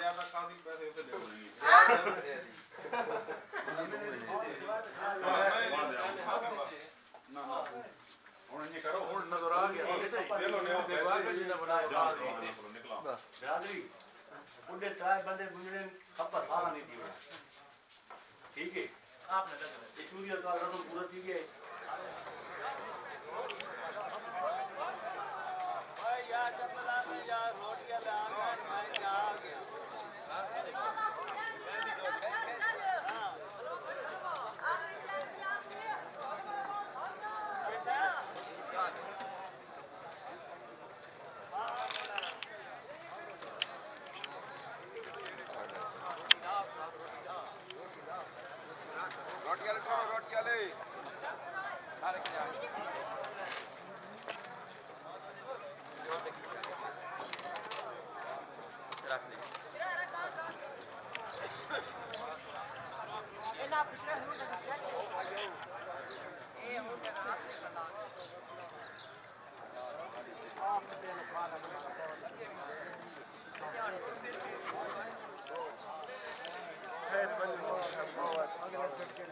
ज्यादा काफी पैसे उसे दे देंगे ना ना ਹੁਣ ਇਹ ਕਰੋ ਹੁਣ ਨਜ਼ਰ ਆ ਗਿਆ ਲੈ ਲੋ ਨੇ ਦੇਖੋ ਆ ਕੇ ਜੀ ਨਾ ਬਣਾ ਨਿਕਲਾ ਬਰਾਦਰੀ ਉਹਦੇ ਟਰਾਈ ਬੰਦੇ ਗੁੰਜਣੇ ਖੱਪਾ ਸਾਰਾ ਨਹੀਂ ਥੀ ठीक है आपने ये चूरिया का रसम पूरा ठीक है भाई यार चपला में यार रोटियां ले आ गए भाई क्या आ गया रोटियां ले सारे क्या रख दे ये ना पिछले होने का चेक ये होने का हाथ से करना आप पे खाना खैर बंद अगला झटके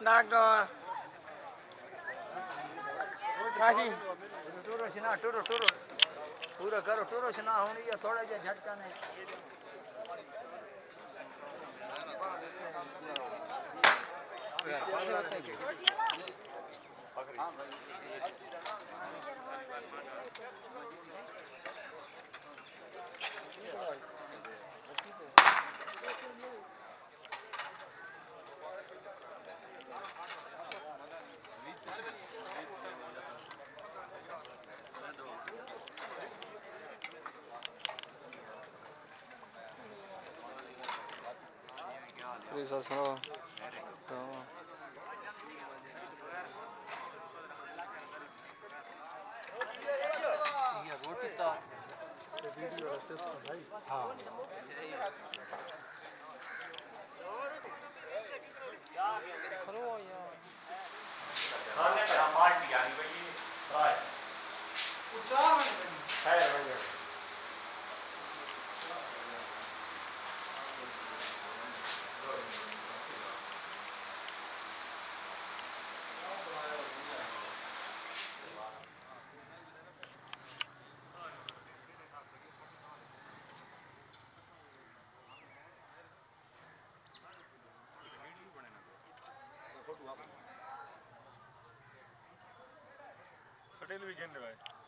नागो राशि टूरो सिना टूरो टूरो पूरा करो टूरो सिना होने या थोड़ा जा झटका नहीं पैसा सुनो तो ये रोटी तो वीडियो रस्ते से भाई हां खरो यार खाने का मार दिया नहीं भाई राय उचार है भैया सटेल भी खेलने भाई